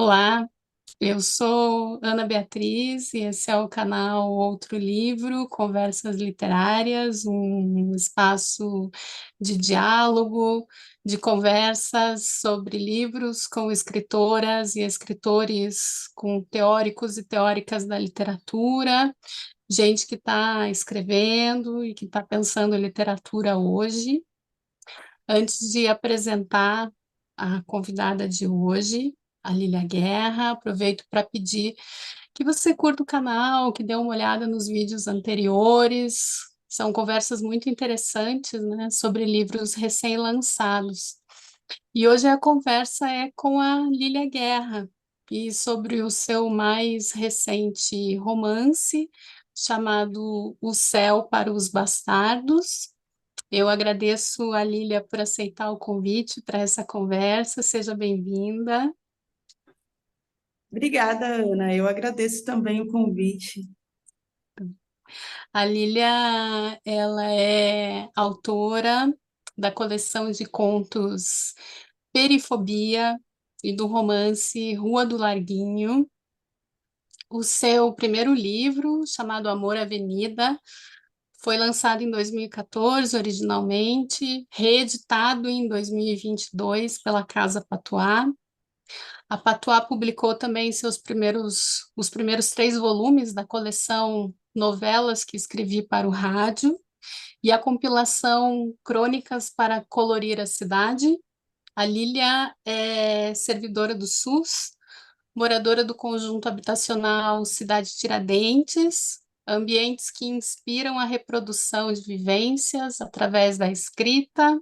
Olá, eu sou Ana Beatriz e esse é o canal Outro Livro, Conversas Literárias, um espaço de diálogo, de conversas sobre livros com escritoras e escritores, com teóricos e teóricas da literatura, gente que está escrevendo e que está pensando em literatura hoje. Antes de apresentar a convidada de hoje, a Lília Guerra, aproveito para pedir que você curta o canal, que dê uma olhada nos vídeos anteriores. São conversas muito interessantes, né, sobre livros recém-lançados. E hoje a conversa é com a Lília Guerra e sobre o seu mais recente romance chamado O Céu para os Bastardos. Eu agradeço a Lília por aceitar o convite para essa conversa. Seja bem-vinda. Obrigada, Ana. Eu agradeço também o convite. A Lília, ela é autora da coleção de contos Perifobia e do romance Rua do Larguinho. O seu primeiro livro, chamado Amor Avenida, foi lançado em 2014 originalmente, reeditado em 2022 pela Casa Patois. A Patois publicou também os primeiros três volumes da coleção Novelas que Escrevi para o Rádio e a compilação Crônicas para Colorir a Cidade. A Lília é servidora do SUS, moradora do conjunto habitacional Cidade Tiradentes, ambientes que inspiram a reprodução de vivências através da escrita,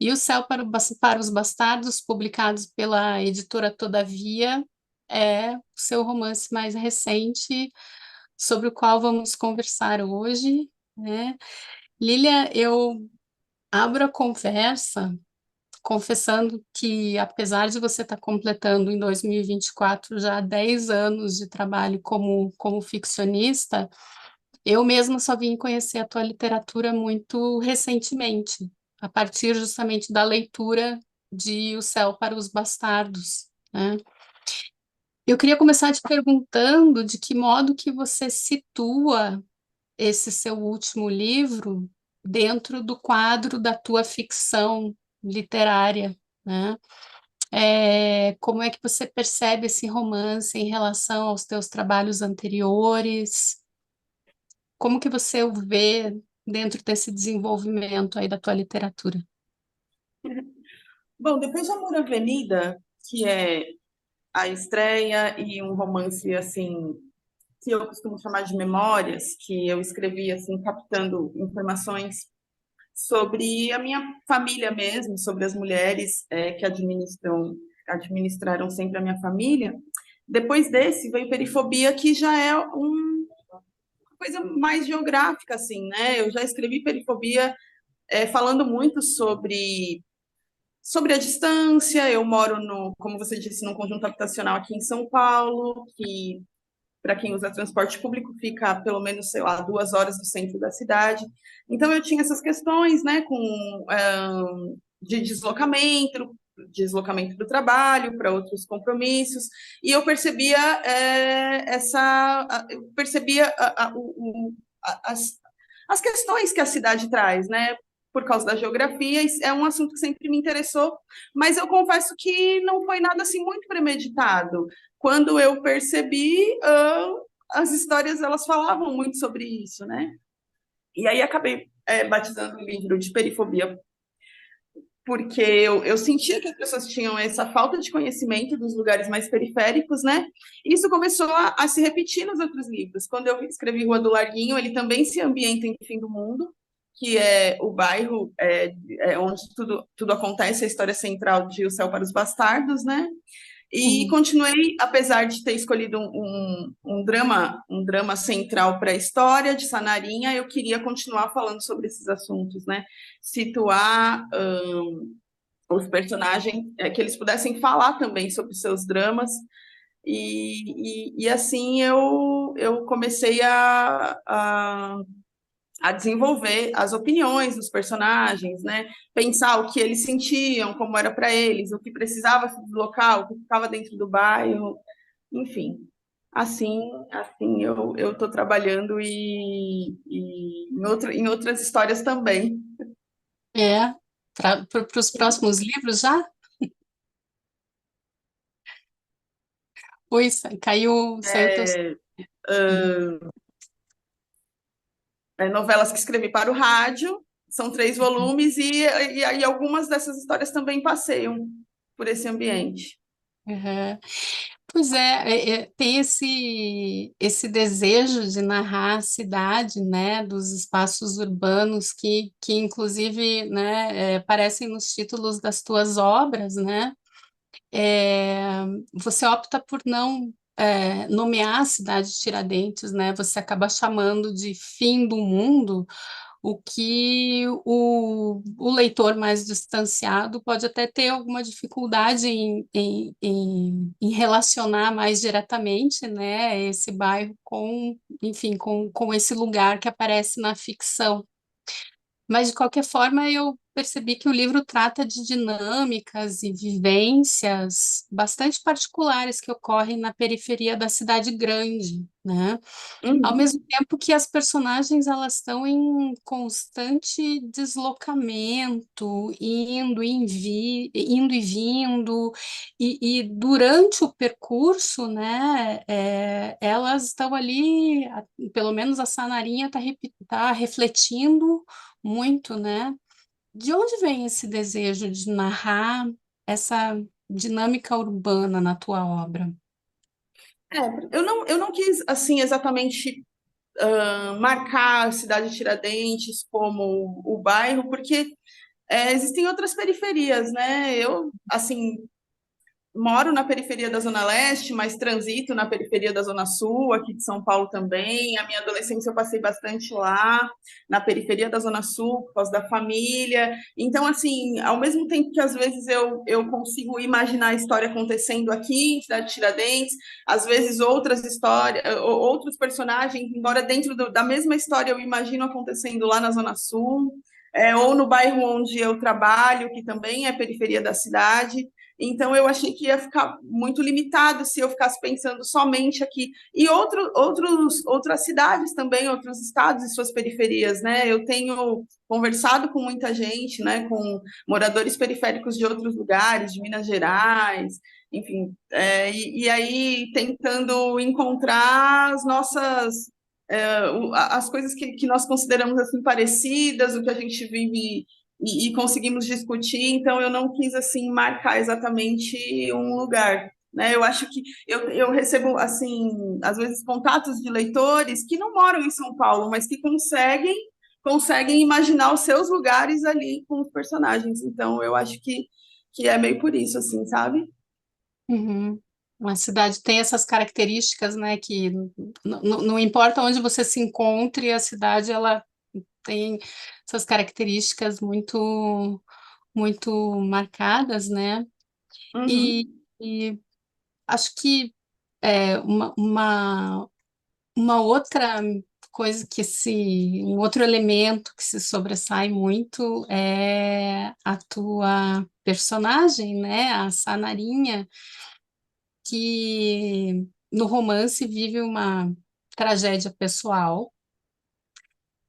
e O Céu para os Bastardos, publicados pela editora Todavia, é o seu romance mais recente, sobre o qual vamos conversar hoje, né? Lília, eu abro a conversa confessando que, apesar de você estar completando em 2024 já 10 anos de trabalho como ficcionista, eu mesma só vim conhecer a tua literatura muito recentemente, a partir justamente da leitura de O Céu para os Bastardos, né? Eu queria começar te perguntando de que modo que você situa esse seu último livro dentro do quadro da tua ficção literária, né? Como é que você percebe esse romance em relação aos teus trabalhos anteriores? Como que você o vê dentro desse desenvolvimento aí da tua literatura? Bom, depois de Amor Avenida, que é a estreia e um romance assim que eu costumo chamar de memórias, que eu escrevi assim captando informações sobre a minha família mesmo, sobre as mulheres que administraram sempre a minha família. Depois desse veio Perifobia, que já é uma coisa mais geográfica assim, né? Eu já escrevi Perifobia falando muito sobre a distância. Eu moro no, como você disse, num conjunto habitacional aqui em São Paulo, que para quem usa transporte público fica pelo menos, sei lá, 2 horas do centro da cidade. Então eu tinha essas questões, né, de deslocamento do trabalho para outros compromissos, e eu percebia as questões que a cidade traz, né? Por causa da geografia, é um assunto que sempre me interessou, mas eu confesso que não foi nada assim muito premeditado. Quando eu percebi, as histórias elas falavam muito sobre isso, né? E aí acabei batizando o livro de Perifobia, porque eu sentia que as pessoas tinham essa falta de conhecimento dos lugares mais periféricos, né? E isso começou a se repetir nos outros livros. Quando eu escrevi Rua do Larguinho, ele também se ambienta em Fim do Mundo, que é o bairro onde tudo acontece, a história central de O Céu para os Bastardos, né? E Uhum. continuei, apesar de ter escolhido um drama central para a história de Sanarinha, eu queria continuar falando sobre esses assuntos, né? Situar os personagens, que eles pudessem falar também sobre seus dramas. E assim eu comecei a desenvolver as opiniões dos personagens, né? Pensar o que eles sentiam, como era para eles, o que precisava se deslocar, o que ficava dentro do bairro, enfim. Assim eu estou trabalhando em outras histórias também. É, para os próximos livros já? Pois, caiu, saiu teu... Novelas que escrevi para o rádio, são 3 volumes, e algumas dessas histórias também passeiam por esse ambiente. Uhum. Pois tem esse desejo de narrar a cidade, né, dos espaços urbanos que inclusive, né, aparecem nos títulos das tuas obras, né? É, você opta por não nomear a cidade de Tiradentes, né? Você acaba chamando de fim do mundo, o que o leitor mais distanciado pode até ter alguma dificuldade em relacionar mais diretamente, né, esse bairro com, enfim, com esse lugar que aparece na ficção. Mas, de qualquer forma, eu percebi que o livro trata de dinâmicas e vivências bastante particulares que ocorrem na periferia da cidade grande, né? Ao Uhum. mesmo tempo que as personagens elas estão em constante deslocamento, indo e vindo, e durante o percurso, né, elas estão ali, pelo menos a Sanarinha está refletindo muito, né? De onde vem esse desejo de narrar essa dinâmica urbana na tua obra? Eu não quis, assim, exatamente marcar a cidade de Tiradentes como o bairro, porque existem outras periferias, né? Eu, assim, moro na periferia da Zona Leste, mas transito na periferia da Zona Sul, aqui de São Paulo também. A minha adolescência eu passei bastante lá, na periferia da Zona Sul, por causa da família. Então, assim, ao mesmo tempo que às vezes eu consigo imaginar a história acontecendo aqui, em Cidade de Tiradentes, às vezes outras histórias, outros personagens, embora dentro da mesma história eu imagino acontecendo lá na Zona Sul. Ou no bairro onde eu trabalho, que também é periferia da cidade. Então, eu achei que ia ficar muito limitado se eu ficasse pensando somente aqui. E outras cidades também, outros estados e suas periferias, né? Eu tenho conversado com muita gente, né? Com moradores periféricos de outros lugares, de Minas Gerais, enfim. E aí, tentando encontrar as nossas... as coisas que nós consideramos assim parecidas, o que a gente vive e conseguimos discutir, então eu não quis assim marcar exatamente um lugar. Né? Eu acho que eu recebo assim às vezes contatos de leitores que não moram em São Paulo, mas que conseguem imaginar os seus lugares ali com os personagens. Então eu acho que é meio por isso, assim, sabe? Uhum. Uma cidade tem essas características, né, que não importa onde você se encontre, a cidade ela tem essas características muito marcadas, né? Uhum, E acho que uma outra coisa um outro elemento que se sobressai muito é a tua personagem, né, a Sanarinha, que no romance vive uma tragédia pessoal,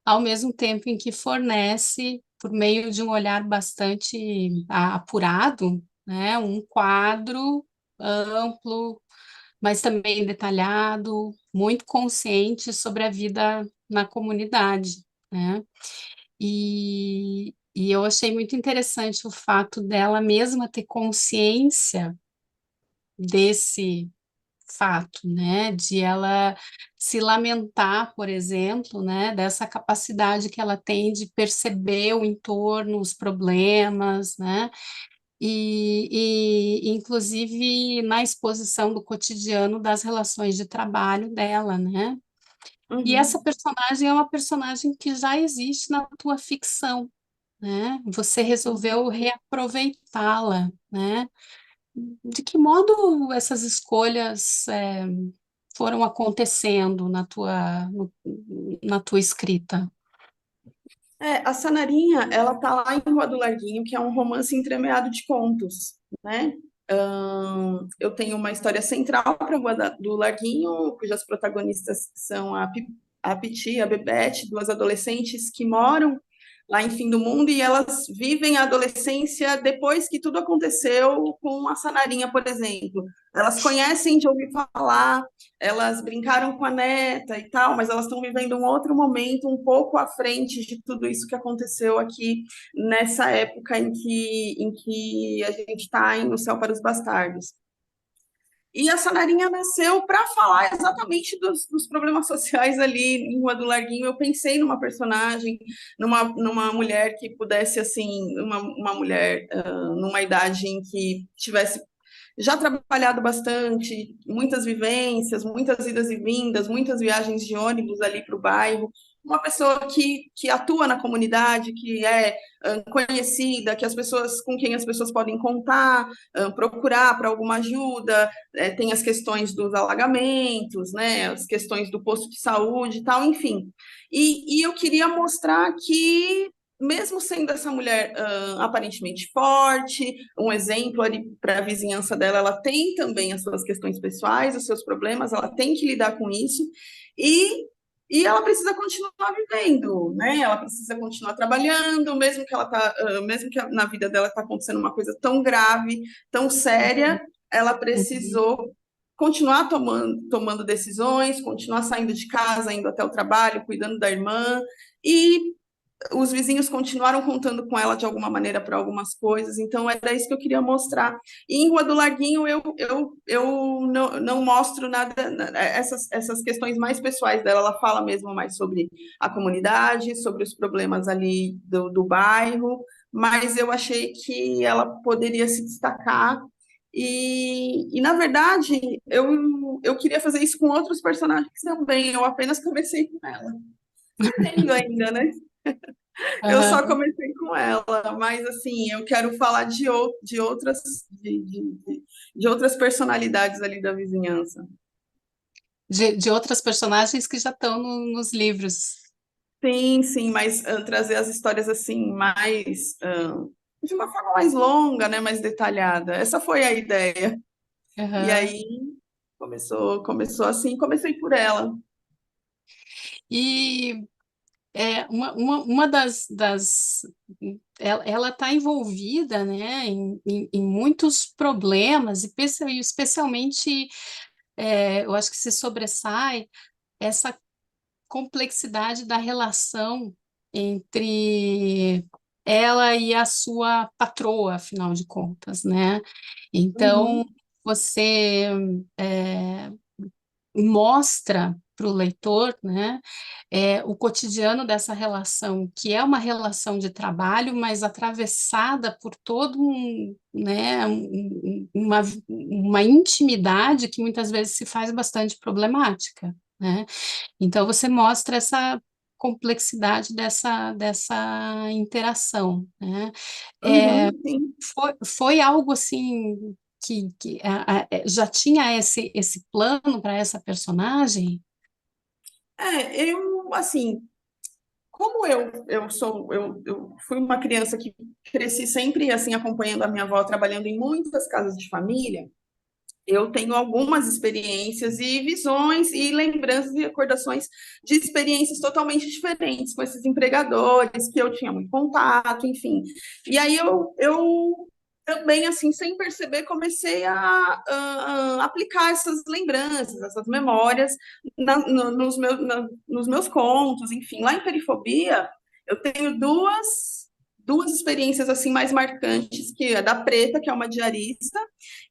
ao mesmo tempo em que fornece, por meio de um olhar bastante apurado, né, um quadro amplo, mas também detalhado, muito consciente sobre a vida na comunidade, né? E eu achei muito interessante o fato dela mesma ter consciência desse fato, né? De ela se lamentar, por exemplo, né? Dessa capacidade que ela tem de perceber o entorno, os problemas, né? Inclusive na exposição do cotidiano das relações de trabalho dela, né? E essa uhum, personagem é uma personagem que já existe na tua ficção, né? Você resolveu reaproveitá-la, né? De que modo essas escolhas foram acontecendo na tua escrita? A Sanarinha, ela tá lá em Rua do Larguinho, que é um romance entremeado de contos, né? Eu tenho uma história central para Rua do Larguinho, cujas protagonistas são a Piti e a Bebete, duas adolescentes que moram lá em Fim do Mundo, e elas vivem a adolescência depois que tudo aconteceu com a Sanarinha, por exemplo. Elas conhecem de ouvir falar, elas brincaram com a neta e tal, mas elas estão vivendo um outro momento, um pouco à frente de tudo isso que aconteceu aqui nessa época em que a gente está em O Céu para os Bastardos. E a Sanarinha nasceu para falar exatamente dos problemas sociais ali em Rua do Larguinho. Eu pensei numa personagem, numa mulher que pudesse, assim, uma mulher numa idade em que tivesse já trabalhado bastante, muitas vivências, muitas idas e vindas, muitas viagens de ônibus ali para o bairro, uma pessoa que atua na comunidade, que é conhecida, que as pessoas com quem as pessoas podem contar, procurar para alguma ajuda, tem as questões dos alagamentos, né, as questões do posto de saúde e tal, enfim. E eu queria mostrar que mesmo sendo essa mulher aparentemente forte, um exemplo ali para a vizinhança dela, ela tem também as suas questões pessoais, os seus problemas, ela tem que lidar com isso, e, e ela precisa continuar vivendo, né? Ela precisa continuar trabalhando, mesmo que na vida dela está acontecendo uma coisa tão grave, tão séria, ela Uhum. precisou continuar tomando decisões, continuar saindo de casa, indo até o trabalho, cuidando da irmã, e os vizinhos continuaram contando com ela de alguma maneira para algumas coisas, então era isso que eu queria mostrar. E em Rua do Larguinho eu não mostro nada, essas questões mais pessoais dela, ela fala mesmo mais sobre a comunidade, sobre os problemas ali do bairro, mas eu achei que ela poderia se destacar. Na verdade, eu queria fazer isso com outros personagens também, eu apenas comecei com ela. Pretendo ainda, né? Eu só Aham. comecei com ela, mas assim, eu quero falar de outras de outras personalidades ali da vizinhança. De outras personagens que já estão nos livros. Sim, sim, mas trazer as histórias assim mais de uma forma mais longa, né, mais detalhada. Essa foi a ideia. E Aham. aí começou assim, comecei por ela. E uma ela está envolvida, né, em muitos problemas, e especialmente, eu acho que se sobressai essa complexidade da relação entre ela e a sua patroa, afinal de contas, né? Então, Uhum, você é, mostra para o leitor, né, o cotidiano dessa relação, que é uma relação de trabalho, mas atravessada por todo né, uma intimidade que muitas vezes se faz bastante problemática, né? Então, você mostra essa complexidade dessa interação, né? É, sim. foi algo assim que já tinha esse plano para essa personagem? Eu assim, como eu fui uma criança que cresci sempre assim acompanhando a minha avó trabalhando em muitas casas de família, eu tenho algumas experiências e visões e lembranças e recordações de experiências totalmente diferentes com esses empregadores que eu tinha muito contato, enfim. E aí eu também, assim, sem perceber, comecei a aplicar essas lembranças, essas memórias nos meus contos, enfim. Lá em Perifobia, eu tenho duas experiências assim mais marcantes, que é da Preta, que é uma diarista,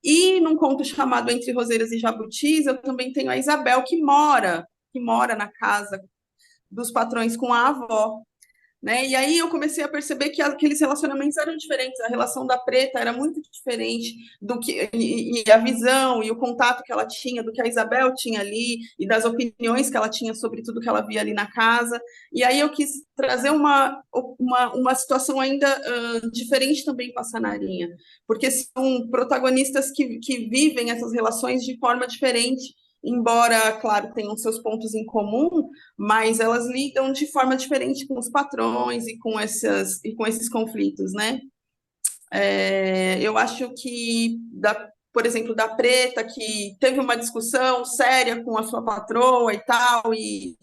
e num conto chamado Entre Roseiras e Jabutis, eu também tenho a Isabel, que mora na casa dos patrões com a avó. Né? E aí eu comecei a perceber que aqueles relacionamentos eram diferentes. A relação da Preta era muito diferente do que e a visão e o contato que ela tinha, do que a Isabel tinha ali e das opiniões que ela tinha sobre tudo que ela via ali na casa. E aí eu quis trazer uma situação ainda diferente também com a Sanarinha, porque são protagonistas que vivem essas relações de forma diferente. embora, claro, tenham seus pontos em comum, mas elas lidam de forma diferente com os patrões e com esses conflitos, né? Eu acho que, por exemplo, da Preta, que teve uma discussão séria com a sua patroa e tal, e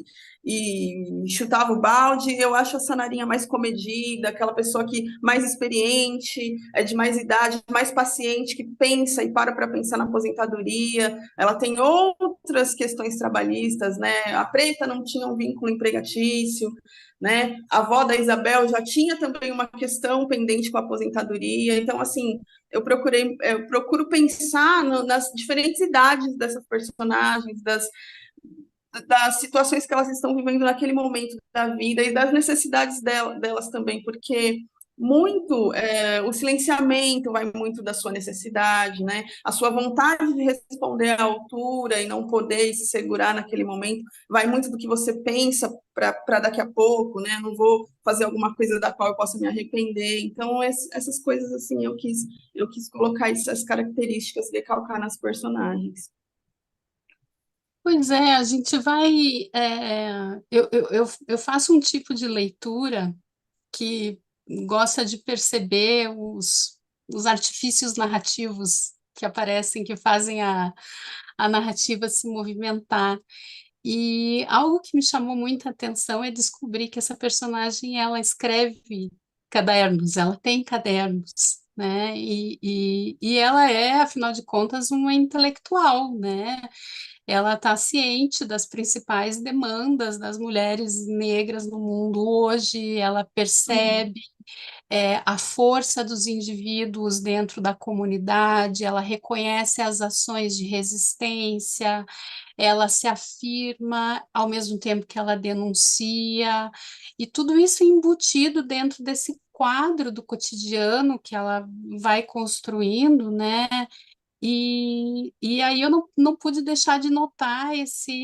chutava o balde, eu acho a Sanarinha mais comedida, aquela pessoa que mais experiente, é de mais idade, mais paciente, que pensa e para pensar na aposentadoria. Ela tem outras questões trabalhistas, né? A Preta não tinha um vínculo empregatício, né? A avó da Isabel já tinha também uma questão pendente com a aposentadoria. Então, assim, eu procuro pensar nas diferentes idades dessas personagens, das situações que elas estão vivendo naquele momento da vida e das necessidades delas também, porque o silenciamento vai muito da sua necessidade, né? A sua vontade de responder à altura e não poder se segurar naquele momento vai muito do que você pensa para daqui a pouco, né? Não vou fazer alguma coisa da qual eu possa me arrepender. Então, essas coisas assim eu quis colocar essas características, decalcar nas personagens. Pois é, a gente vai. Eu faço um tipo de leitura que gosta de perceber os artifícios narrativos que aparecem, que fazem a narrativa se movimentar. E algo que me chamou muita atenção é descobrir que essa personagem ela escreve cadernos, ela tem cadernos, né? E ela é, afinal de contas, uma intelectual, né? Ela está ciente das principais demandas das mulheres negras no mundo hoje, ela Uhum. percebe a força dos indivíduos dentro da comunidade, ela reconhece as ações de resistência, ela se afirma ao mesmo tempo que ela denuncia, e tudo isso embutido dentro desse quadro do cotidiano que ela vai construindo, né? E aí eu não pude deixar de notar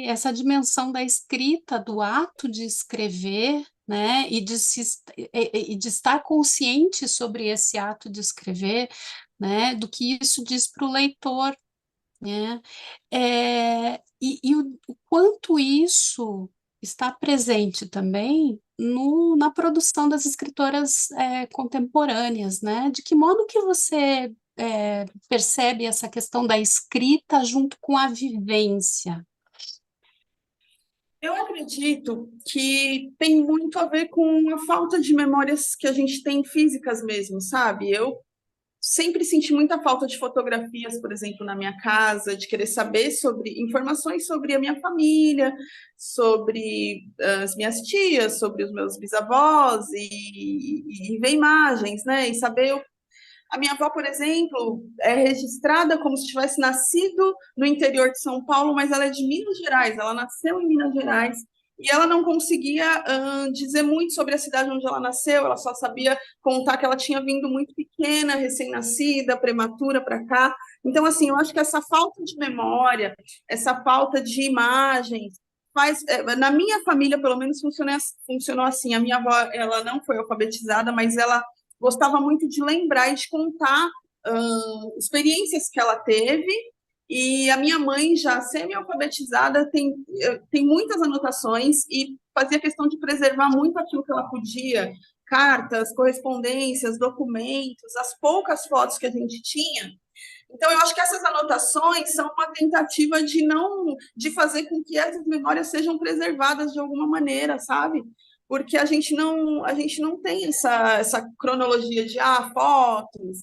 essa dimensão da escrita, do ato de escrever, né? E de estar consciente sobre esse ato de escrever, né? Do que isso diz para o leitor, né? O quanto isso está presente também na produção das escritoras contemporâneas, né? De que modo que você percebe essa questão da escrita junto com a vivência? Eu acredito que tem muito a ver com a falta de memórias que a gente tem físicas mesmo, sabe? Eu sempre senti muita falta de fotografias, por exemplo, na minha casa, de querer saber sobre informações sobre a minha família, sobre as minhas tias, sobre os meus bisavós e ver imagens, né? E saber a minha avó, por exemplo, é registrada como se tivesse nascido no interior de São Paulo, mas ela é de Minas Gerais, ela nasceu em Minas Gerais e ela não conseguia dizer muito sobre a cidade onde ela nasceu, ela só sabia contar que ela tinha vindo muito pequena, recém-nascida, prematura para cá. Então, assim, eu acho que essa falta de memória, essa falta de imagens, na minha família, pelo menos, funcionou assim. A minha avó, ela não foi alfabetizada, mas ela gostava muito de lembrar e de contar experiências que ela teve. E a minha mãe, já semi-alfabetizada, tem muitas anotações e fazia questão de preservar muito aquilo que ela podia, cartas, correspondências, documentos, as poucas fotos que a gente tinha. Então, eu acho que essas anotações são uma tentativa de fazer com que essas memórias sejam preservadas de alguma maneira, sabe? Porque a gente não tem essa cronologia de fotos,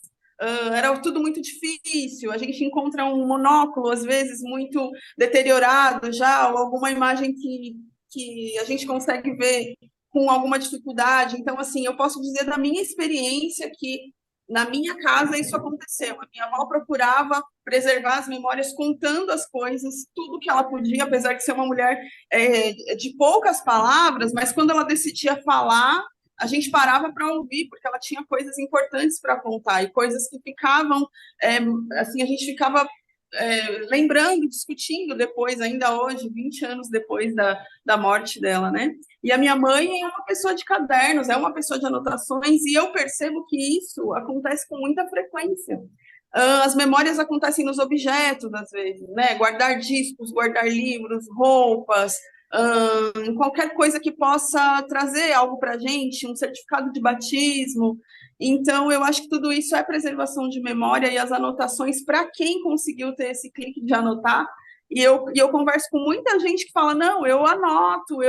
era tudo muito difícil. A gente encontra um monóculo, às vezes, muito deteriorado já, ou alguma imagem que a gente consegue ver com alguma dificuldade. Então, assim, eu posso dizer da minha experiência que na minha casa isso aconteceu. A minha avó procurava preservar as memórias, contando as coisas, tudo que ela podia, apesar de ser uma mulher de poucas palavras, mas quando ela decidia falar, a gente parava para ouvir, porque ela tinha coisas importantes para contar e coisas que ficavam, assim, a gente ficava lembrando, discutindo depois, ainda hoje, 20 anos depois da morte dela, né? E a minha mãe é uma pessoa de cadernos, é uma pessoa de anotações, e eu percebo que isso acontece com muita frequência. As memórias acontecem nos objetos, às vezes, né? Guardar discos, guardar livros, roupas, qualquer coisa que possa trazer algo para a gente, um certificado de batismo. Então, eu acho que tudo isso é preservação de memória e as anotações, para quem conseguiu ter esse clique de anotar. E eu converso com muita gente que fala: não, eu anoto,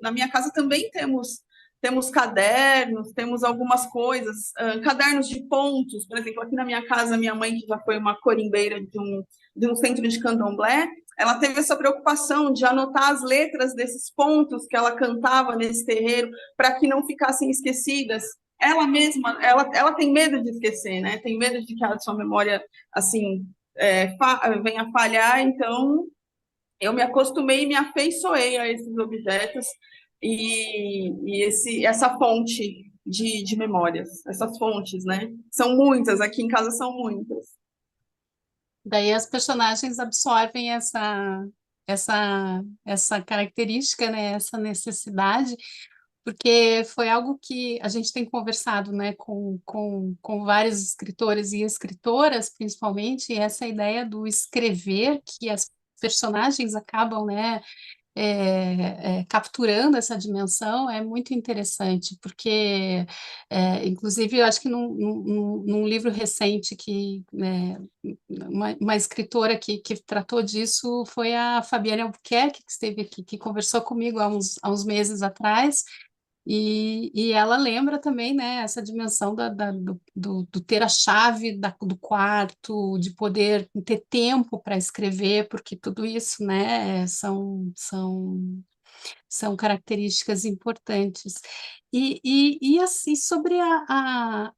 na minha casa também temos cadernos, temos algumas coisas, cadernos de pontos, por exemplo, aqui na minha casa, minha mãe, que já foi uma corimbeira de um centro de candomblé, ela teve essa preocupação de anotar as letras desses pontos que ela cantava nesse terreiro, para que não ficassem esquecidas. Ela mesma, ela tem medo de esquecer, né? Tem medo de que a sua memória, assim, venha a falhar, então eu me acostumei e me afeiçoei a esses objetos essa fonte de memórias, essas fontes, né? São muitas, aqui em casa são muitas. Daí as personagens absorvem essa característica, né, essa necessidade, porque foi algo que a gente tem conversado, né, com vários escritores e escritoras, principalmente, essa ideia do escrever, que as personagens acabam, né, capturando essa dimensão é muito interessante, porque, inclusive, eu acho que num livro recente que, né, uma escritora que tratou disso foi a Fabiana Albuquerque, que esteve aqui, que conversou comigo há uns meses atrás, e ela lembra também, né, essa dimensão do ter a chave do quarto, de poder ter tempo para escrever, porque tudo isso, né, são características importantes. E assim, sobre a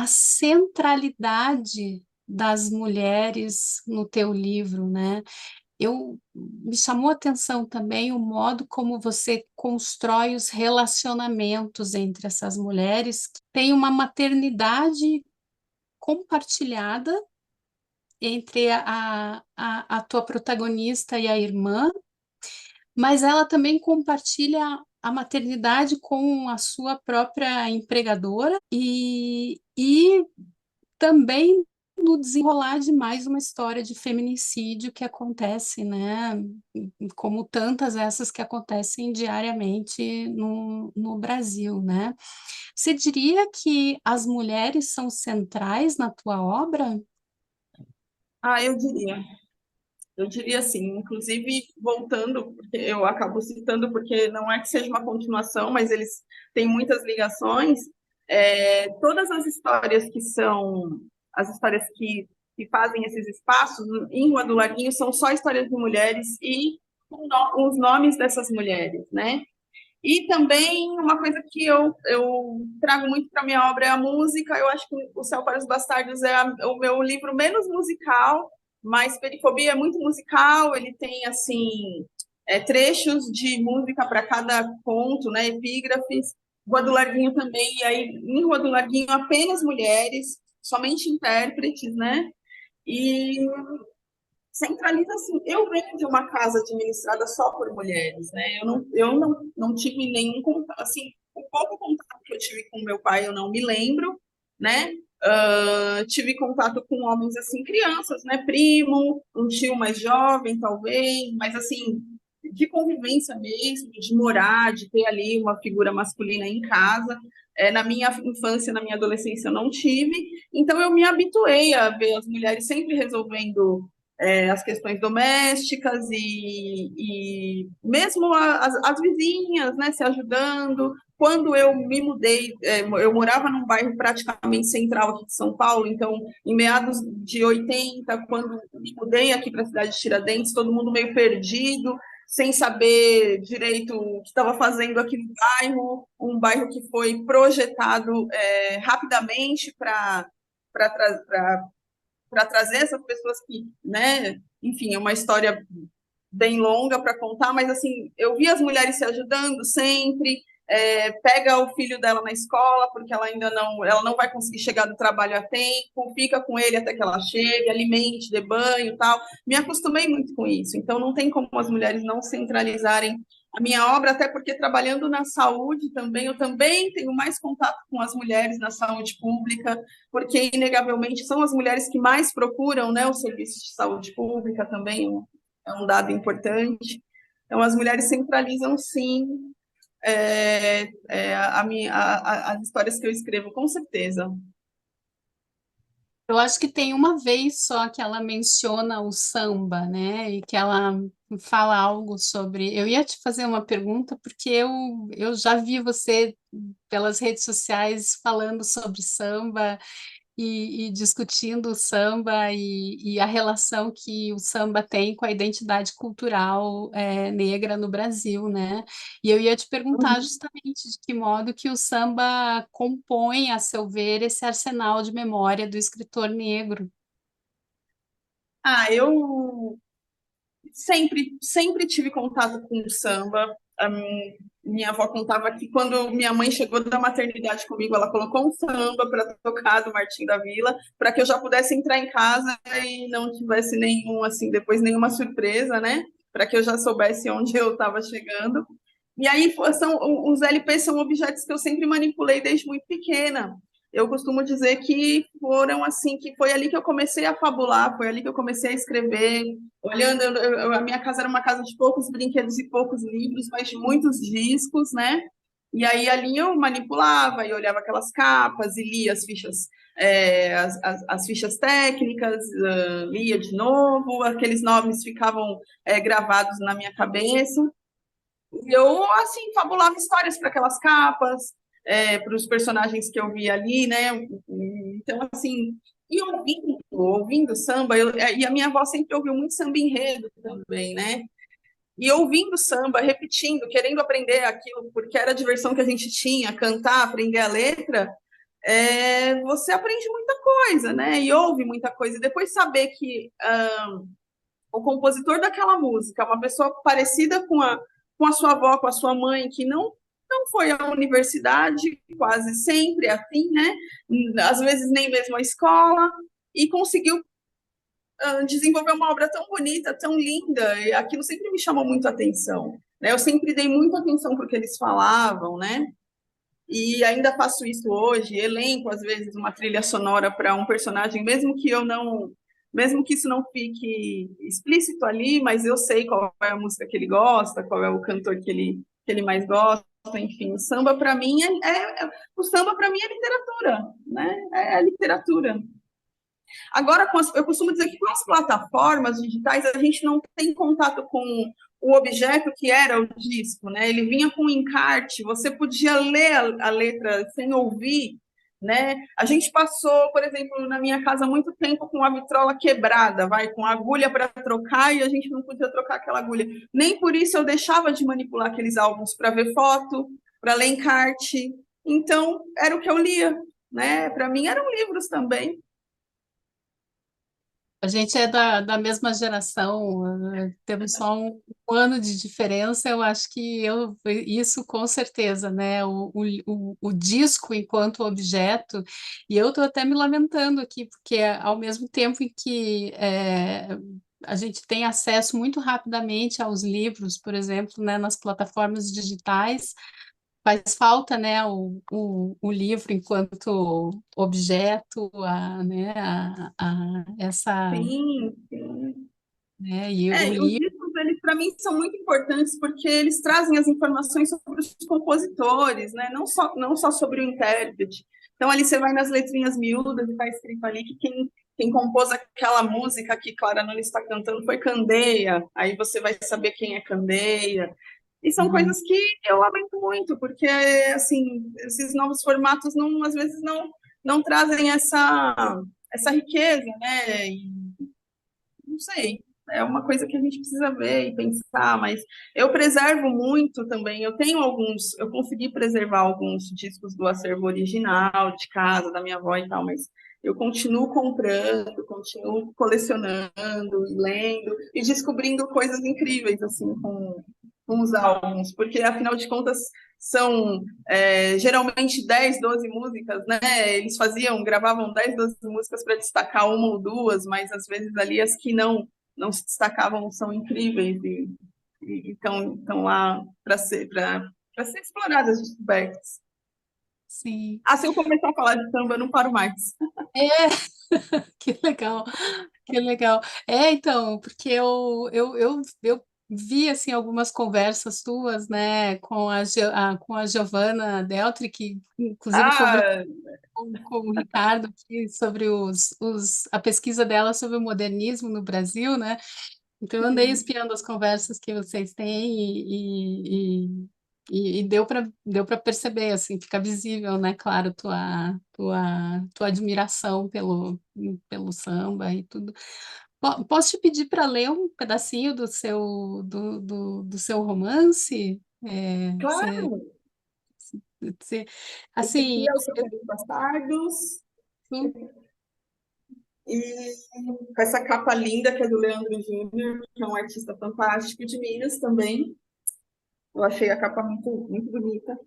centralidade das mulheres no teu livro, né? Me chamou a atenção também o modo como você constrói os relacionamentos entre essas mulheres, que têm uma maternidade compartilhada entre a tua protagonista e a irmã, mas ela também compartilha a maternidade com a sua própria empregadora e também no desenrolar de mais uma história de feminicídio que acontece, né? Como tantas essas que acontecem diariamente no Brasil, né? Você diria que as mulheres são centrais na tua obra? Ah, eu diria assim, inclusive voltando, porque eu acabo citando, porque não é que seja uma continuação, mas eles têm muitas ligações. Todas as histórias que são as histórias que fazem esses espaços em Rua do Larguinho são só histórias de mulheres e com os nomes dessas mulheres, né? E também uma coisa que eu trago muito para minha obra é a música. Eu acho que O Céu para os Bastardos é o meu livro menos musical, mas Perifobia é muito musical. Ele tem assim trechos de música para cada ponto, né? Epígrafes. Rua do Larguinho também. E aí, em Rua do Larguinho, apenas mulheres, somente intérpretes, né? E centraliza assim. Eu venho de uma casa administrada só por mulheres, né? Eu não tive nenhum contato, assim, o pouco contato que eu tive com meu pai, eu não me lembro, né? Tive contato com homens assim, crianças, né? Primo, um tio mais jovem, talvez, mas assim, de convivência mesmo, de morar, de ter ali uma figura masculina em casa. Na minha infância, na minha adolescência, eu não tive, então eu me habituei a ver as mulheres sempre resolvendo as questões domésticas e mesmo as vizinhas, né, se ajudando. Quando eu me mudei, eu morava num bairro praticamente central aqui de São Paulo, então, em meados de 80, quando me mudei aqui para a cidade de Tiradentes, todo mundo meio perdido, sem saber direito o que estava fazendo aqui no bairro, um bairro que foi projetado rapidamente para trazer essas pessoas que, né, enfim, é uma história bem longa para contar, mas assim, eu vi as mulheres se ajudando sempre, pega o filho dela na escola, porque ela não vai conseguir chegar do trabalho a tempo, fica com ele até que ela chegue, alimente, dê banho e tal. Me acostumei muito com isso, então não tem como as mulheres não centralizarem a minha obra, até porque trabalhando na saúde também, eu também tenho mais contato com as mulheres na saúde pública, porque inegavelmente são as mulheres que mais procuram, né, o serviço de saúde pública também é um dado importante. Então, as mulheres centralizam, sim, as histórias que eu escrevo, com certeza. Eu acho que tem uma vez só que ela menciona o samba, né? E que ela fala algo sobre. Eu ia te fazer uma pergunta, porque eu já vi você pelas redes sociais falando sobre samba e discutindo o samba e a relação que o samba tem com a identidade cultural negra no Brasil, né? E eu ia te perguntar justamente de que modo que o samba compõe, a seu ver, esse arsenal de memória do escritor negro. Eu sempre tive contato com o samba. Minha avó contava que quando minha mãe chegou da maternidade comigo, ela colocou um samba para tocar do Martim da Vila, para que eu já pudesse entrar em casa e não tivesse nenhum, assim, depois nenhuma surpresa, né? Para que eu já soubesse onde eu estava chegando. E aí os LPs são objetos que eu sempre manipulei desde muito pequena. Eu costumo dizer que foram assim, que foi ali que eu comecei a fabular, foi ali que eu comecei a escrever. Olhando, a minha casa era uma casa de poucos brinquedos e poucos livros, mas de muitos discos, né? E aí ali eu manipulava e olhava aquelas capas e lia as fichas, as fichas técnicas, lia de novo, aqueles nomes ficavam gravados na minha cabeça. E eu, assim, fabulava histórias para aquelas capas, para os personagens que eu via ali, né? Então, assim, e ouvindo samba, e a minha avó sempre ouviu muito samba enredo também, né? E ouvindo samba, repetindo, querendo aprender aquilo, porque era a diversão que a gente tinha, cantar, aprender a letra, você aprende muita coisa, né? E ouve muita coisa. E depois saber que o compositor daquela música, uma pessoa parecida com a sua avó, com a sua mãe, que não foi à universidade, quase sempre assim, né? Às vezes nem mesmo à escola, e conseguiu desenvolver uma obra tão bonita, tão linda, e aquilo sempre me chamou muito a atenção. Né? Eu sempre dei muita atenção para o que eles falavam, né? E ainda faço isso hoje, elenco às vezes uma trilha sonora para um personagem, mesmo que isso não fique explícito ali, mas eu sei qual é a música que ele gosta, qual é o cantor que ele mais gosta, enfim, o samba para mim o samba para mim é literatura, né? É literatura. Agora, eu costumo dizer que com as plataformas digitais a gente não tem contato com o objeto que era o disco, né? Ele vinha com um encarte, você podia ler a letra sem ouvir, né? A gente passou, por exemplo, na minha casa muito tempo com a vitrola quebrada, com a agulha para trocar e a gente não podia trocar aquela agulha. Nem por isso eu deixava de manipular aqueles álbuns para ver foto, para ler encarte. Então, era o que eu lia, né? Para mim eram livros também. A gente é da mesma geração, temos só um ano de diferença. Eu acho que isso com certeza, né? O disco enquanto objeto, e eu estou até me lamentando aqui, porque ao mesmo tempo em que a gente tem acesso muito rapidamente aos livros, por exemplo, né, nas plataformas digitais, faz falta, né, o livro enquanto objeto, essa, Sim, sim. né, e o Os livro, discos, eles para mim são muito importantes porque eles trazem as informações sobre os compositores, né? Não só sobre o intérprete. Então ali você vai nas letrinhas miúdas e está escrito ali que quem compôs aquela música que Clara Nunes está cantando foi Candeia. Aí você vai saber quem é Candeia. E são uhum. coisas que eu lamento muito, porque assim, esses novos formatos às vezes não trazem essa riqueza, né? E não sei, é uma coisa que a gente precisa ver e pensar, mas eu preservo muito também. Eu consegui preservar alguns discos do acervo original de casa, da minha avó e tal, mas eu continuo comprando, continuo colecionando e lendo e descobrindo coisas incríveis assim com os álbuns, porque afinal de contas são geralmente 10, 12 músicas, né? Eles gravavam 10, 12 músicas para destacar uma ou duas, mas às vezes ali as que não se destacavam são incríveis. e estão lá para ser exploradas, descobertas. Sim. Ah, se eu começar a falar de samba, eu não paro mais. É, que legal, que legal. É, então, porque eu vi, assim, algumas conversas tuas, né, com a Giovanna Deltri, que inclusive conversou Ah, com o Ricardo aqui sobre a pesquisa dela sobre o modernismo no Brasil, né? Então, eu andei sim, espiando as conversas que vocês têm e deu para perceber, assim, fica visível, né? Claro, tua admiração pelo samba e tudo. Posso te pedir para ler um pedacinho do seu romance? claro. Você- Esse assim, aqui é o Trocadilhos Bastardos, eu- e com essa capa linda que é do Leandro Júnior, que é um artista fantástico de Minas também. Eu achei a capa muito, muito bonita.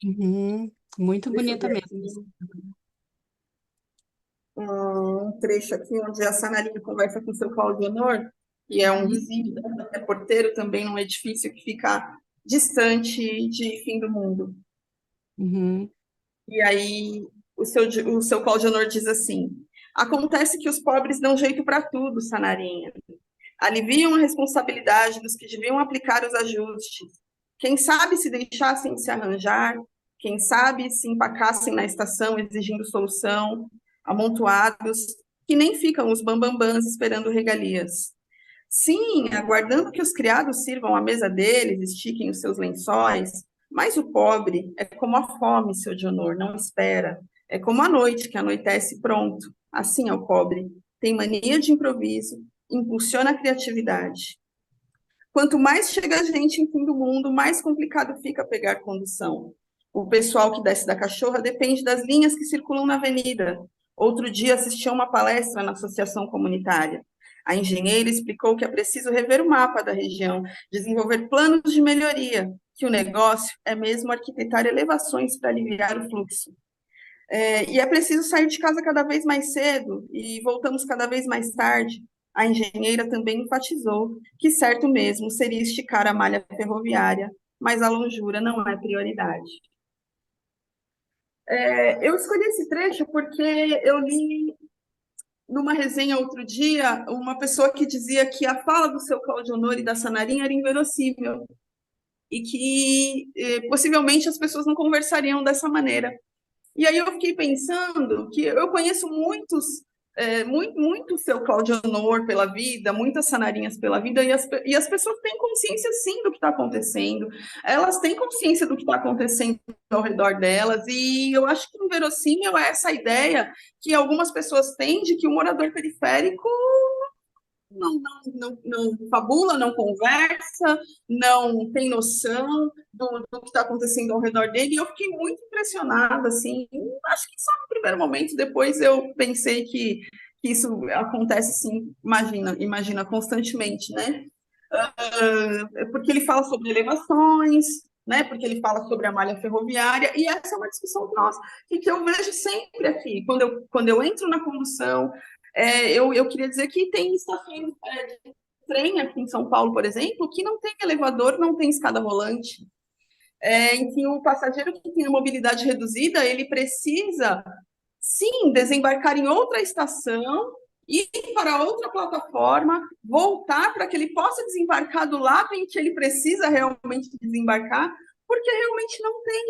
Uhum, muito Deixa eu bonita ver mesmo. aqui um trecho aqui onde a Sanarinho conversa com o seu Claudio Honor, que é um Uhum, vizinho, é porteiro também num edifício que fica distante de Fim do Mundo. uhum, E aí o seu Claudio Honor diz assim: acontece que os pobres dão jeito para tudo, Sanarinha. Aliviam a responsabilidade dos que deviam aplicar os ajustes. Quem sabe se deixassem de se arranjar, quem sabe se empacassem na estação exigindo solução, amontoados, que nem ficam os bambambãs esperando regalias. Sim, aguardando que os criados sirvam a mesa deles, estiquem os seus lençóis, mas o pobre é como a fome, seu de honor, não espera. É como a noite que anoitece pronto. Assim é o pobre. Tem mania de improviso, impulsiona a criatividade. Quanto mais chega a gente em fim do mundo, mais complicado fica pegar condução. O pessoal que desce da cachorra depende das linhas que circulam na avenida. Outro dia assisti a uma palestra na associação comunitária. A engenheira explicou que é preciso rever o mapa da região, desenvolver planos de melhoria, que o negócio é mesmo arquitetar elevações para aliviar o fluxo. E é preciso sair de casa cada vez mais cedo e voltamos cada vez mais tarde. A engenheira também enfatizou que certo mesmo seria esticar a malha ferroviária, mas a longura não é prioridade. Eu escolhi esse trecho porque eu li numa resenha outro dia uma pessoa que dizia que a fala do seu Claudio Honor e da Sanarinha era inverossímil e que possivelmente as pessoas não conversariam dessa maneira. E aí eu fiquei pensando que eu conheço muito seu Claudio Honor pela vida, muitas Sanarinhas pela vida, e as pessoas têm consciência sim do que está acontecendo, elas têm consciência do que está acontecendo ao redor delas, e eu acho que inverossímil é essa ideia que algumas pessoas têm de que o morador periférico não fabula, não conversa, não tem noção do que está acontecendo ao redor dele. E eu fiquei muito impressionada, assim. Acho que só no primeiro momento, depois eu pensei que isso acontece, sim, imagina constantemente, né? Porque ele fala sobre elevações, né? Porque ele fala sobre a malha ferroviária, e essa é uma discussão nossa, e que eu vejo sempre aqui. Quando eu entro na condução, eu queria dizer que tem estações de trem aqui em São Paulo, por exemplo, que não tem elevador, não tem escada rolante, em que o passageiro que tem a mobilidade reduzida, ele precisa, sim, desembarcar em outra estação, ir para outra plataforma, voltar para que ele possa desembarcar do lado em que ele precisa realmente desembarcar, porque realmente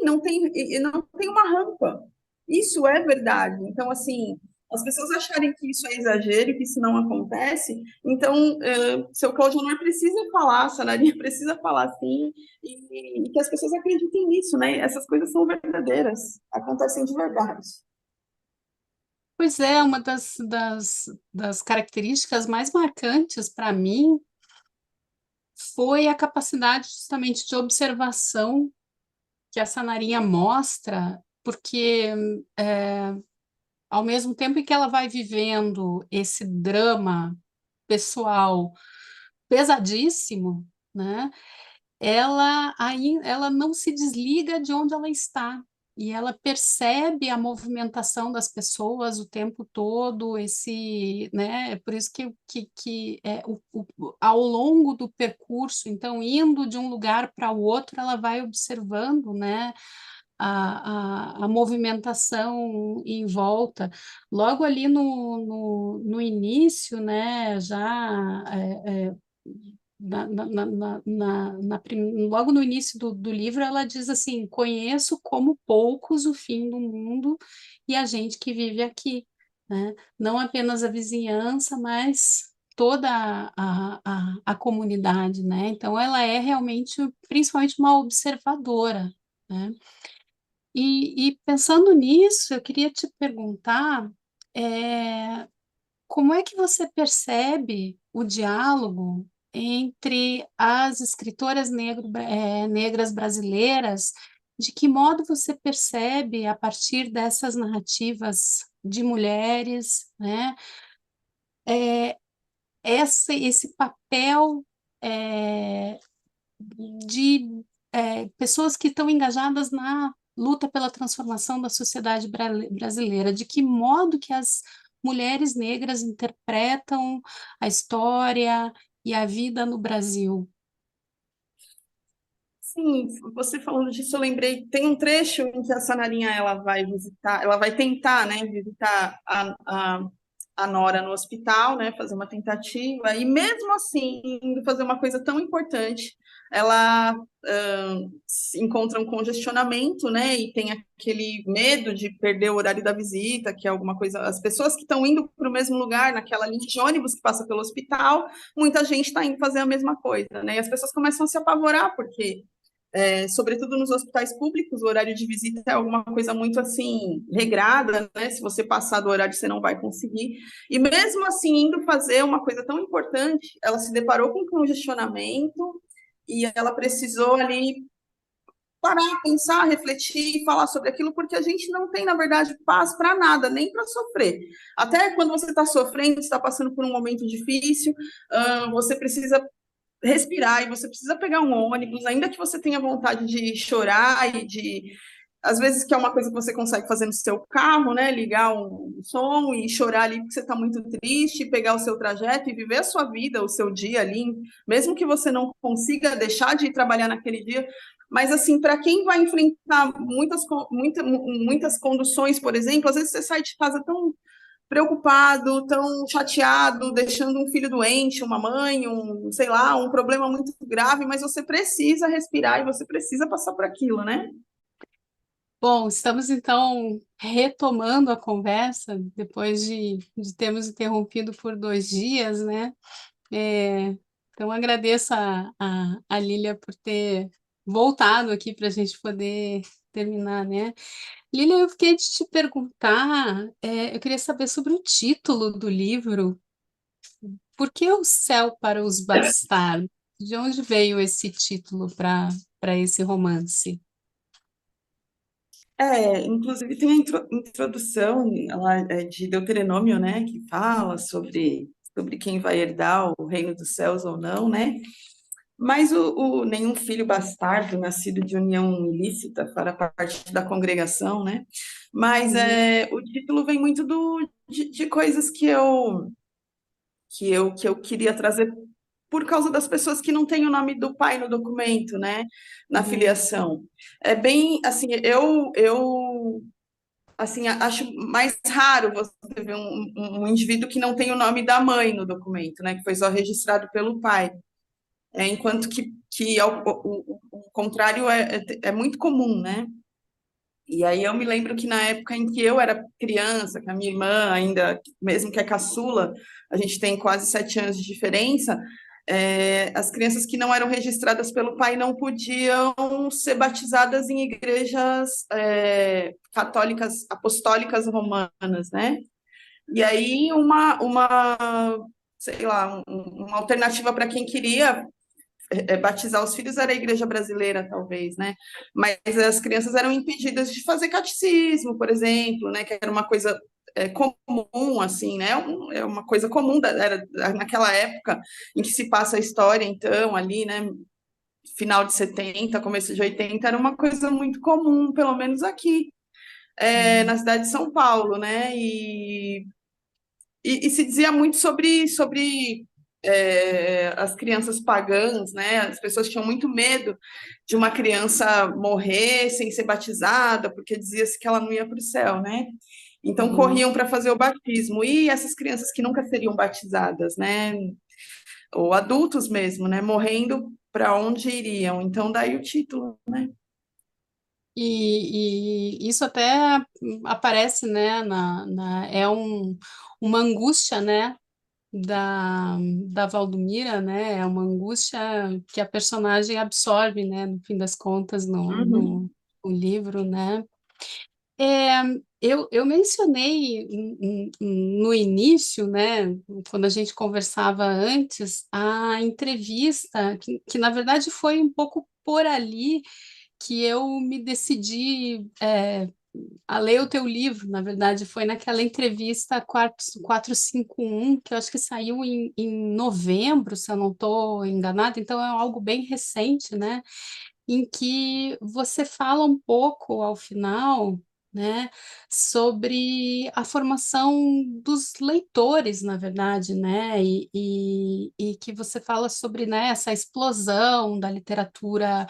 não tem uma rampa. Isso é verdade. Então, assim, as pessoas acharem que isso é exagero e que isso não acontece, então, seu Cláudio Honor precisa falar, a Sanaria precisa falar sim, e que as pessoas acreditem nisso, né? Essas coisas são verdadeiras, acontecem de verdade. pois é, uma das características mais marcantes para mim foi a capacidade justamente de observação que a Sanarinha mostra, porque ao mesmo tempo em que ela vai vivendo esse drama pessoal pesadíssimo, né? Ela não se desliga de onde ela está. e ela percebe a movimentação das pessoas o tempo todo, esse, né, é por isso que ao longo do percurso, então, indo de um lugar para o outro, ela vai observando, né, a movimentação em volta. Logo ali no início, né, já logo no início do livro, ela diz assim: conheço como poucos o fim do mundo e a gente que vive aqui, né? Não apenas a vizinhança, mas toda a comunidade, né? Então, ela é realmente, principalmente, uma observadora, né? E pensando nisso, eu queria te perguntar, é, como é que você percebe o diálogo entre as escritoras negras brasileiras? De que modo você percebe, a partir dessas narrativas de mulheres, né, esse papel é, de pessoas que estão engajadas na luta pela transformação da sociedade brasileira, de que modo que as mulheres negras interpretam a história e a vida no Brasil. Sim, você falando disso, eu lembrei, tem um trecho em que a Sanarinha ela vai visitar, ela vai tentar, né, visitar a Nora no hospital, né, fazer uma tentativa, e mesmo assim, indo fazer uma coisa tão importante, ela se encontra um congestionamento, né, e tem aquele medo de perder o horário da visita, que é alguma coisa, as pessoas que estão indo para o mesmo lugar, naquela linha de ônibus que passa pelo hospital, muita gente está indo fazer a mesma coisa, né, e as pessoas começam a se apavorar, porque sobretudo nos hospitais públicos, o horário de visita é alguma coisa muito assim, regrada, né? Se você passar do horário, você não vai conseguir. E mesmo assim, indo fazer uma coisa tão importante, ela se deparou com um congestionamento e ela precisou ali parar, pensar, refletir e falar sobre aquilo, porque a gente não tem, na verdade, paz para nada, nem para sofrer. Até quando você está sofrendo, está passando por um momento difícil, você precisa respirar e você precisa pegar um ônibus, ainda que você tenha vontade de chorar e de às vezes que é uma coisa que você consegue fazer no seu carro, né? Ligar um som e chorar ali porque você está muito triste, pegar o seu trajeto e viver a sua vida, o seu dia ali, mesmo que você não consiga deixar de ir trabalhar naquele dia. Mas, assim, para quem vai enfrentar muitas conduções, por exemplo, às vezes você sai de casa tão preocupado, tão chateado, deixando um filho doente, uma mãe, sei lá, um problema muito grave, mas você precisa respirar e você precisa passar por aquilo, né? Bom, estamos então retomando a conversa depois de termos interrompido por 2 dias, né? É, então, agradeço a Lília por ter voltado aqui para a gente poder terminar, né? Lília, eu fiquei de te perguntar, eu queria saber sobre o título do livro. Por que O Céu para os Bastardos? De onde veio esse título para esse romance? Inclusive tem a introdução ela é de Deuteronômio, né, que fala sobre quem vai herdar o reino dos céus ou não, né? Mas nenhum filho bastardo nascido de união ilícita fará parte da congregação, né? Mas Uhum, o título vem muito de coisas que eu queria trazer por causa das pessoas que não têm o nome do pai no documento, né? Na uhum, filiação. É bem assim, eu assim, acho mais raro você ver um indivíduo que não tem o nome da mãe no documento, né? Que foi só registrado pelo pai. Enquanto que o contrário é muito comum, né? E aí eu me lembro que na época em que eu era criança, que a minha irmã ainda, mesmo que é caçula, a gente tem quase 7 anos de diferença, as crianças que não eram registradas pelo pai não podiam ser batizadas em igrejas católicas, apostólicas romanas, né? E aí sei lá, uma alternativa para quem queria batizar os filhos era a igreja brasileira, talvez, né? Mas as crianças eram impedidas de fazer catecismo, por exemplo, né? Que era uma coisa comum, assim, né? É uma coisa comum, era naquela época em que se passa a história, então, ali, né? final de 70, começo de 80, era uma coisa muito comum, pelo menos aqui, Sim. na cidade de São Paulo, né? E se dizia muito sobre as crianças pagãs, né? As pessoas tinham muito medo de uma criança morrer sem ser batizada, porque dizia-se que ela não ia para o céu, né? Então Uhum. corriam para fazer o batismo. E essas crianças que nunca seriam batizadas, né? Ou adultos mesmo, né? Morrendo, para onde iriam? Então daí o título, né? E isso até aparece, né, uma angústia, né, da Valdomira, né, é uma angústia que a personagem absorve, né, no fim das contas, Uhum, no livro, né. É, eu mencionei no início, né, quando a gente conversava antes, a entrevista, que na verdade foi um pouco por ali que eu me decidi a ler o teu livro, na verdade, foi naquela entrevista 451 que eu acho que saiu em novembro, se eu não estou enganada, então é algo bem recente, né? Em que você fala um pouco ao final, né, sobre a formação dos leitores, na verdade, né, e que você fala sobre, né, essa explosão da literatura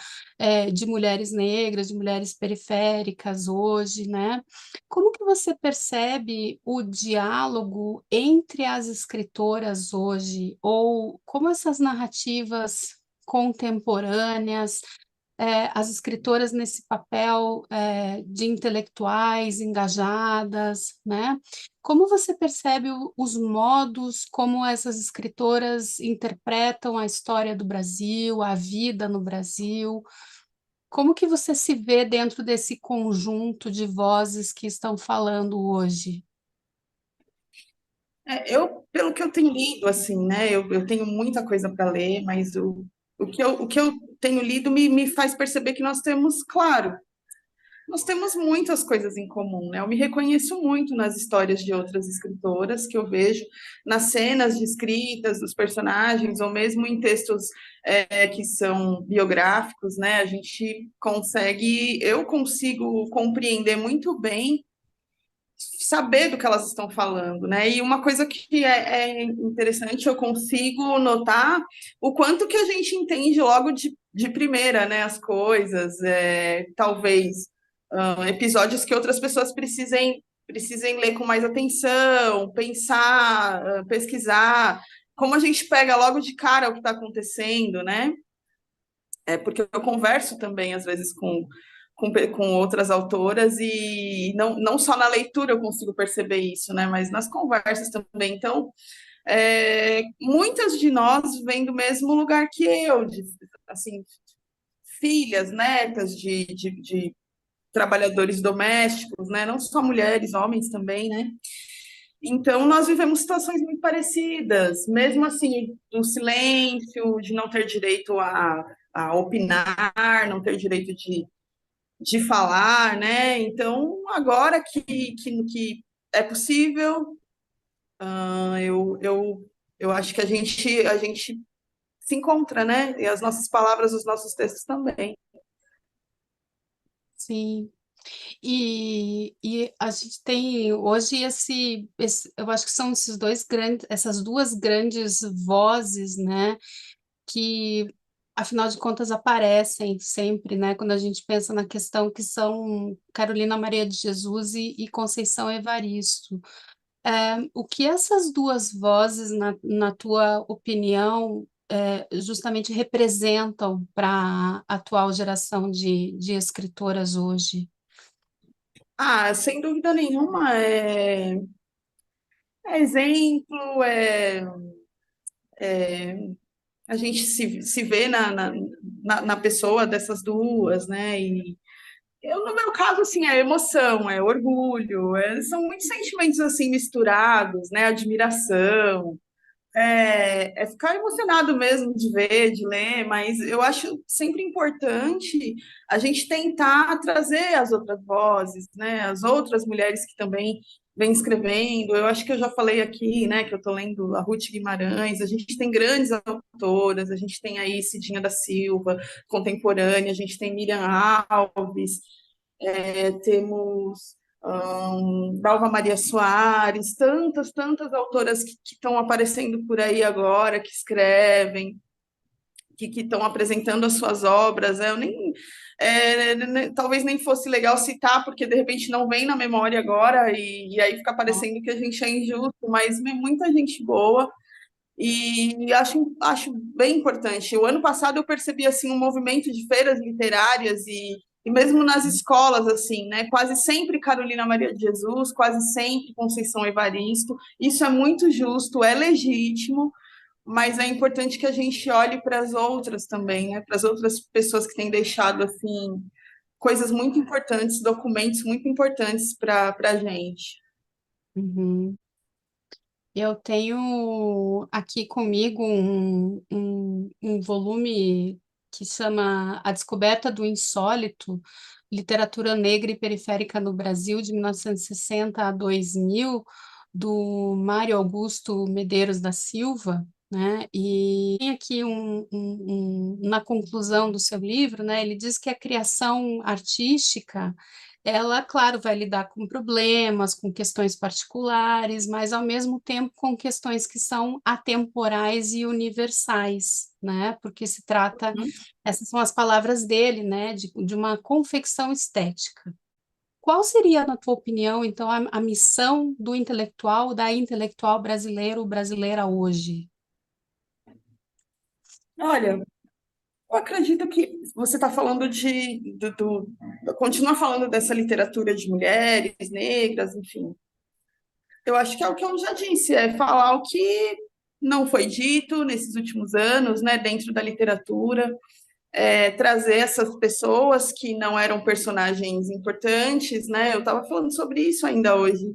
de mulheres negras, de mulheres periféricas hoje, né? Como que você percebe o diálogo entre as escritoras hoje, ou como essas narrativas contemporâneas as escritoras nesse papel de intelectuais engajadas, né? Como você percebe os modos como essas escritoras interpretam a história do Brasil, a vida no Brasil? Como que você se vê dentro desse conjunto de vozes que estão falando hoje? pelo que eu tenho lido, assim, né? Eu tenho muita coisa para ler, mas o que eu tenho lido me faz perceber que nós temos, claro, nós temos muitas coisas em comum, né? Eu me reconheço muito nas histórias de outras escritoras que eu vejo, nas cenas de escritas dos personagens, ou mesmo em textos que são biográficos, né? Eu consigo compreender muito bem saber do que elas estão falando, né? E uma coisa que é interessante, eu consigo notar o quanto que a gente entende logo de primeira, né? As coisas, talvez episódios que outras pessoas precisem ler com mais atenção, pensar, pesquisar, como a gente pega logo de cara o que está acontecendo, né? Porque eu converso também, às vezes, com outras autoras, e não só na leitura eu consigo perceber isso, né? Mas nas conversas também. Então, muitas de nós vêm do mesmo lugar que eu, assim, filhas, netas de trabalhadores domésticos, né? Não só mulheres, homens também, né? Então, nós vivemos situações muito parecidas, mesmo assim, um silêncio, de não ter direito a opinar, não ter direito de falar, né? Então, agora que é possível, ah, eu acho que a gente se encontra, né? E as nossas palavras, os nossos textos também. Sim. E a gente tem hoje eu acho que são essas duas grandes vozes, né, que afinal de contas aparecem sempre, né, quando a gente pensa na questão que são Carolina Maria de Jesus e Conceição Evaristo. O que essas duas vozes, na tua opinião, justamente representam para a atual geração de escritoras hoje? Ah, sem dúvida nenhuma, é exemplo, a gente se vê na pessoa dessas duas, né? E no meu caso, assim, é emoção, é orgulho, são muitos sentimentos assim misturados, né? Admiração, é ficar emocionado mesmo de ver, de ler, mas eu acho sempre importante a gente tentar trazer as outras vozes, né? As outras mulheres que também vem escrevendo. Eu acho que eu já falei aqui, né, que eu estou lendo a Ruth Guimarães. A gente tem grandes autoras, a gente tem aí Cidinha da Silva, contemporânea, a gente tem Miriam Alves, temos Dalva Maria Soares, tantas autoras que estão aparecendo por aí agora, que escrevem, que estão apresentando as suas obras. Eu nem, talvez nem fosse legal citar, porque de repente não vem na memória agora, e aí fica parecendo que a gente é injusto, mas muita gente boa, e acho bem importante. O ano passado eu percebi assim um movimento de feiras literárias e mesmo nas escolas, assim, né? Quase sempre Carolina Maria de Jesus, quase sempre Conceição Evaristo. Isso é muito justo, é legítimo, mas é importante que a gente olhe para as outras também, né? Para as outras pessoas que têm deixado assim coisas muito importantes, documentos muito importantes para a gente. Uhum. Eu tenho aqui comigo um volume que chama A Descoberta do Insólito, Literatura Negra e Periférica no Brasil, de 1960 a 2000, do Mário Augusto Medeiros da Silva, né? E tem aqui na conclusão do seu livro, né? Ele diz que a criação artística ela, claro, vai lidar com problemas, com questões particulares, mas ao mesmo tempo com questões que são atemporais e universais, né? Porque se trata, essas são as palavras dele, né? De uma confecção estética. Qual seria, na tua opinião, então, a missão do intelectual, da intelectual brasileiro, brasileira hoje? Olha, eu acredito que você está falando continua falando dessa literatura de mulheres negras, enfim. Eu acho que é o que eu já disse, é falar o que não foi dito nesses últimos anos, né, dentro da literatura, trazer essas pessoas que não eram personagens importantes, né? Eu estava falando sobre isso ainda hoje,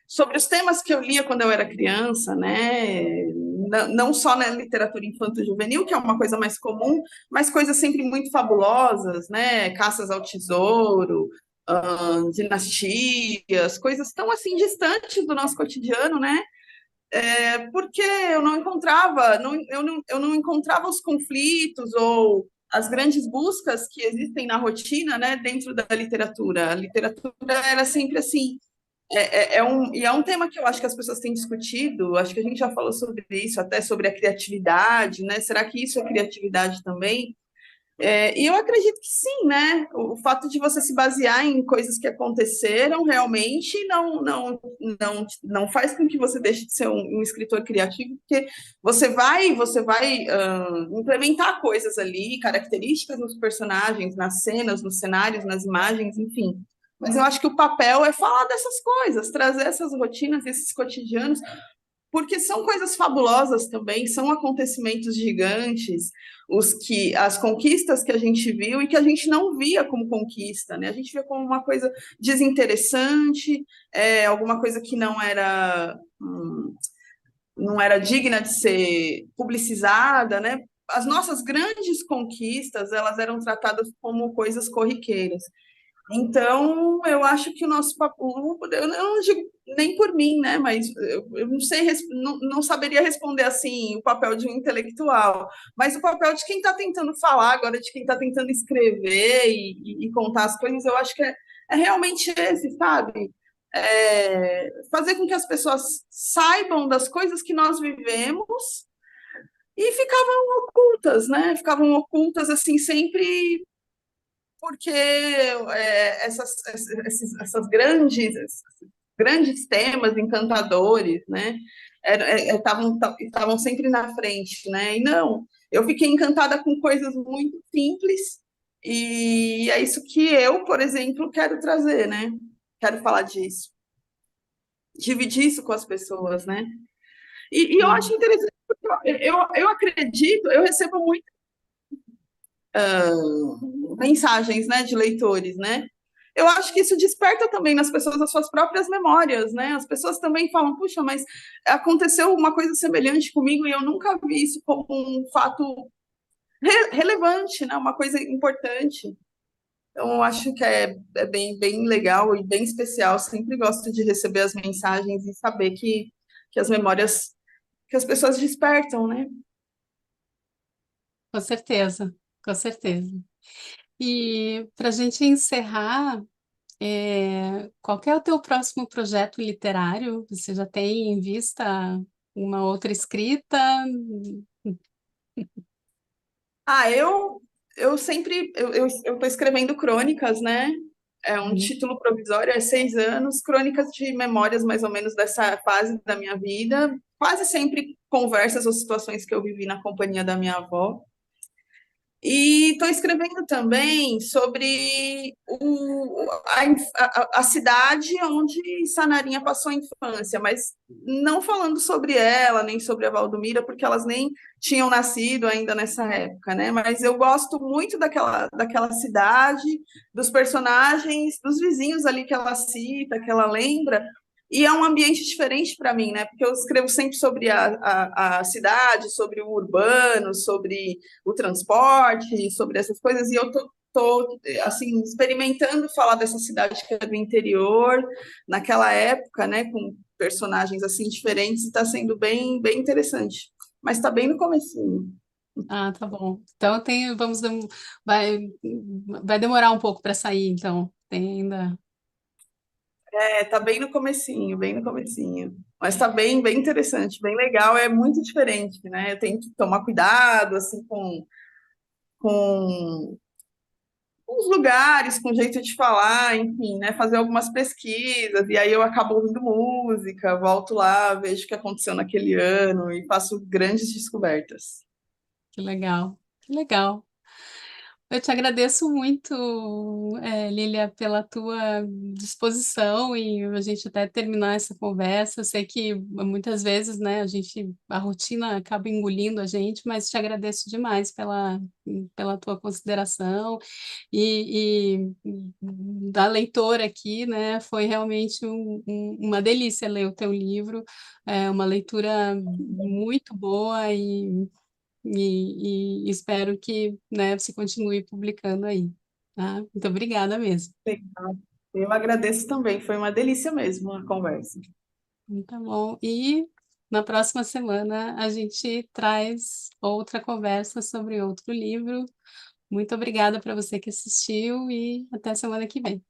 sobre os temas que eu lia quando eu era criança, né? Não só na literatura infanto-juvenil, que é uma coisa mais comum, mas coisas sempre muito fabulosas, né? Caças ao tesouro, dinastias, coisas tão assim distantes do nosso cotidiano, né? Porque eu não encontrava, eu não encontrava os conflitos ou as grandes buscas que existem na rotina, né, dentro da literatura. A literatura era sempre assim, e é um tema que eu acho que as pessoas têm discutido, acho que a gente já falou sobre isso, até sobre a criatividade, né? Será que isso é criatividade também? E eu acredito que sim, né? O fato de você se basear em coisas que aconteceram realmente não faz com que você deixe de ser um escritor criativo, porque você vai implementar coisas ali, características nos personagens, nas cenas, nos cenários, nas imagens, enfim. Mas eu acho que o papel é falar dessas coisas, trazer essas rotinas, esses cotidianos, porque são coisas fabulosas também, são acontecimentos gigantes, as conquistas que a gente viu e que a gente não via como conquista, né? A gente via como uma coisa desinteressante, alguma coisa que não era digna de ser publicizada, né? As nossas grandes conquistas, elas eram tratadas como coisas corriqueiras. Então, eu acho que o nosso papo, eu não digo nem por mim, né? Mas eu não sei, não saberia responder assim o papel de um intelectual, mas o papel de quem está tentando falar agora, de quem está tentando escrever e contar as coisas, eu acho que é realmente esse, sabe? Fazer com que as pessoas saibam das coisas que nós vivemos e ficavam ocultas, né? Ficavam ocultas assim sempre porque essas grandes temas encantadores, né, estavam sempre na frente, né? E não, eu fiquei encantada com coisas muito simples e é isso que eu, por exemplo, quero trazer, né? Quero falar disso, dividir isso com as pessoas, né? E eu acho Sim. interessante, porque eu acredito, eu recebo muito mensagens, né, de leitores, né? Eu acho que isso desperta também nas pessoas as suas próprias memórias, né? As pessoas também falam, puxa, mas aconteceu uma coisa semelhante comigo e eu nunca vi isso como um fato relevante, né? Uma coisa importante. Então, eu acho que é bem legal e bem especial. Sempre gosto de receber as mensagens e saber que as memórias que as pessoas despertam, né? Com certeza, com certeza. E para a gente encerrar, qual que é o teu próximo projeto literário? Você já tem em vista uma outra escrita? Eu sempre eu estou escrevendo crônicas, né? É um Uhum. título provisório, é 6 anos, crônicas de memórias mais ou menos dessa fase da minha vida, quase sempre conversas ou situações que eu vivi na companhia da minha avó. E estou escrevendo também sobre a cidade onde Sanarinha passou a infância, mas não falando sobre ela, nem sobre a Valdomira, porque elas nem tinham nascido ainda nessa época, né? Mas eu gosto muito daquela cidade, dos personagens, dos vizinhos ali que ela cita, que ela lembra, e é um ambiente diferente para mim, né? Porque eu escrevo sempre sobre a cidade, sobre o urbano, sobre o transporte, sobre essas coisas, e eu tô assim, experimentando falar dessa cidade que é do interior, naquela época, né, com personagens assim diferentes, e está sendo bem interessante. Mas está bem no comecinho. Ah, tá bom. Então vai, vai demorar um pouco para sair, então. Tem ainda. É, tá bem no comecinho, bem no comecinho. Mas tá bem interessante, bem legal, é muito diferente, né? Eu tenho que tomar cuidado, assim, com os lugares, com jeito de falar, enfim, né? Fazer algumas pesquisas, e aí eu acabo ouvindo música, volto lá, vejo o que aconteceu naquele ano e faço grandes descobertas. Que legal, que legal. Eu te agradeço muito, Lília, pela tua disposição e a gente até terminar essa conversa. Eu sei que muitas vezes, né, a rotina acaba engolindo a gente, mas te agradeço demais pela tua consideração da leitora aqui, né, foi realmente uma delícia ler o teu livro, é uma leitura muito boa e espero que, né, você continue publicando aí, tá? Muito obrigada mesmo. Legal. Eu agradeço também, foi uma delícia mesmo a conversa. Tá bom. E na próxima semana a gente traz outra conversa sobre outro livro. Muito obrigada para você que assistiu e até semana que vem.